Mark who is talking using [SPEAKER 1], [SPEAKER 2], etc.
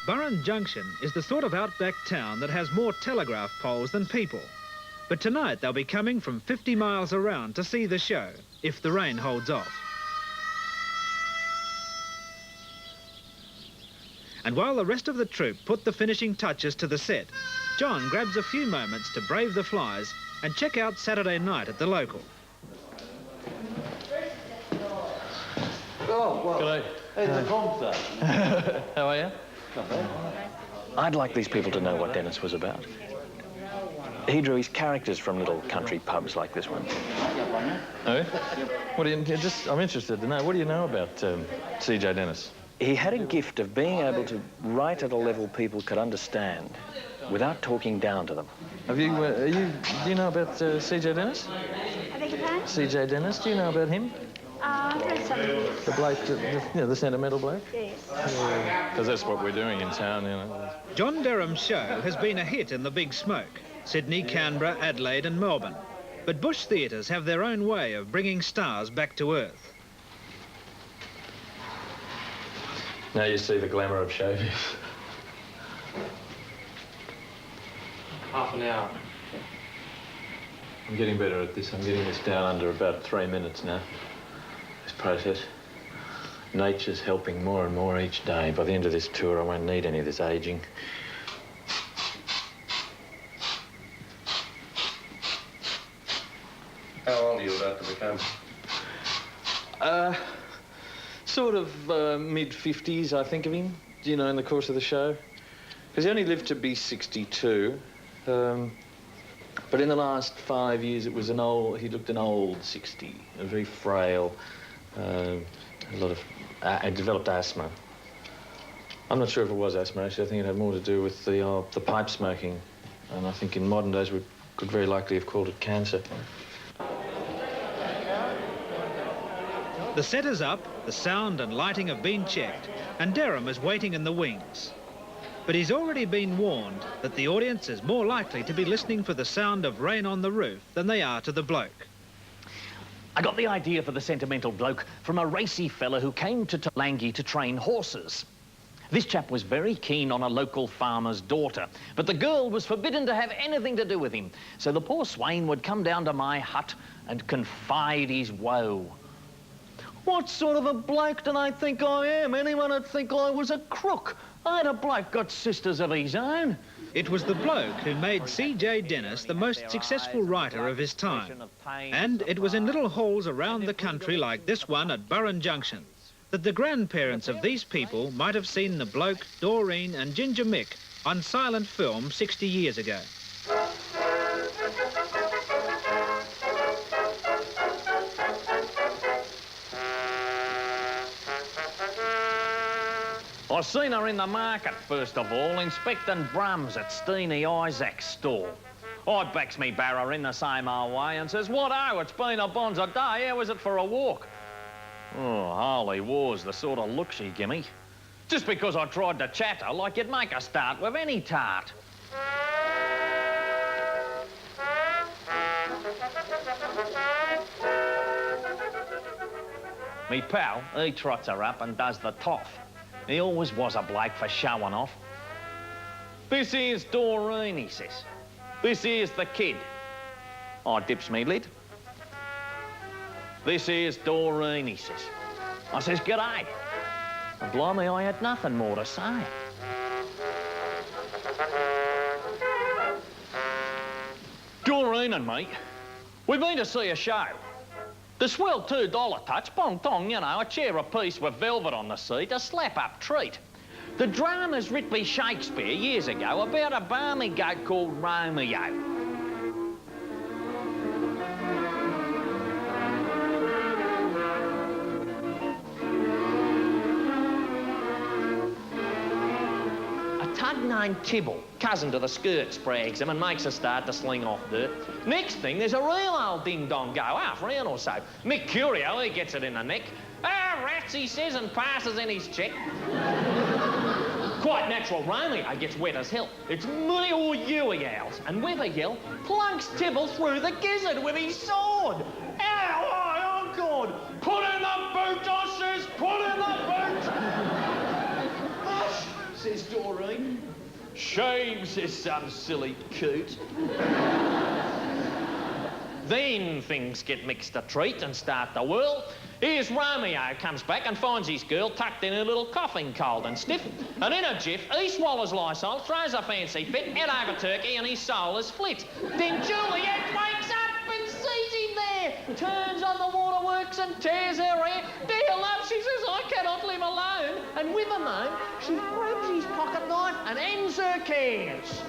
[SPEAKER 1] Burren Junction is the sort of outback town that has more telegraph poles than people. But tonight they'll be coming from 50 miles around to see the show, if the rain holds off. And while the rest of the troupe put the finishing touches to the set, John grabs a few moments to brave the flies and check out Saturday night at the local.
[SPEAKER 2] Oh, well,
[SPEAKER 3] g'day.
[SPEAKER 2] Hey, the concert.
[SPEAKER 3] How are you?
[SPEAKER 2] Not bad.
[SPEAKER 3] I'd like these people to know what Dennis was about. He drew his characters from little country pubs like this one.
[SPEAKER 4] Oh? What do you just? I'm interested to know. What do you know about C.J.Dennis?
[SPEAKER 3] He had a gift of being able to write at a level people could understand without talking down to them.
[SPEAKER 4] Have you? Do you know about C.J.Dennis?
[SPEAKER 5] I beg your pardon?
[SPEAKER 4] C.J.Dennis. Do you know about him? The bloke, the Sentimental Bloke?
[SPEAKER 5] Yes.
[SPEAKER 4] Because that's what we're doing in town, you know.
[SPEAKER 1] John Derham's show has been a hit in the big smoke. Sydney, Canberra, Adelaide and Melbourne. But bush theatres have their own way of bringing stars back to earth.
[SPEAKER 4] Now you see the glamour of showbiz.
[SPEAKER 2] Half an hour.
[SPEAKER 4] I'm getting better at this. I'm getting this down under about 3 minutes now. This process. Nature's helping more and more each day. By the end of this tour, I won't need any of this ageing.
[SPEAKER 2] How old are you about to become?
[SPEAKER 4] Sort of mid-50s, I think of him, you know, in the course of the show. Because he only lived to be 62. But in the last 5 years, he looked an old 60, very frail, developed asthma. I'm not sure if it was asthma, actually. I think it had more to do with the pipe smoking. And I think in modern days, we could very likely have called it cancer.
[SPEAKER 1] The set is up, the sound and lighting have been checked, and Derham is waiting in the wings. But he's already been warned that the audience is more likely to be listening for the sound of rain on the roof than they are to the bloke.
[SPEAKER 6] I got the idea for the Sentimental Bloke from a racy fella who came to Talangi to train horses. This chap was very keen on a local farmer's daughter, but the girl was forbidden to have anything to do with him. So the poor swain would come down to my hut and confide his woe. What sort of a bloke do they think I am? Anyone would think I was a crook. I had a bloke got sisters of his own.
[SPEAKER 1] It was the bloke who made C.J.Dennis the most successful writer of his time. And it was in little halls around the country like this one at Burren Junction that the grandparents of these people might have seen the bloke, Doreen and Ginger Mick on silent film 60 years ago.
[SPEAKER 6] I seen her in the market, first of all, inspecting drums at Steenie Isaac's store. I backs me barrow in the same old way and says, "What, oh, it's been a bonza day. How was it for a walk?" Oh, holy war's the sort of look she gimme. Just because I tried to chat her like you'd make her start with any tart. Me pal, he trots her up and does the toff. He always was a bloke for showing off. "This here's Doreen," he says. "This here's the kid." I dips me lid. "This here's Doreen," he says. I says, "G'day." And blimey, I had nothing more to say. Doreen and me, we've been to see a show. The swell $2 touch, bong tong, you know, a chair apiece with velvet on the seat, a slap-up treat. The drama's writ by Shakespeare years ago about a barmy goat called Romeo. Tug named Tibble, cousin to the skirt, sprags him and makes her start to sling off dirt. Next thing, there's a real old ding-dong go, half round or so. Mick Curio, he gets it in the neck. "Ah, rats," he says, and passes in his check. Quite natural, Romeo gets wet as hell. "It's me or you," he yells, and with a yell, plunks Tibble through the gizzard with his sword. "Ow, oh God! Put in the boot, I says, put in the boot!" says Doreen. Shame, says some silly coot. Then things get mixed a treat and start to whirl. Here's Romeo comes back and finds his girl tucked in her little coffin, cold and stiff. And in a jiff, he swallows Lysol, throws a fancy fit, head over turkey, and his soul is flit. Then Juliet wakes up and sees him there, turns on the waterworks and tears her hair. Dear love, she says, I cannot live alone. And with a moan, she grabs his pocket knife and ends her cares.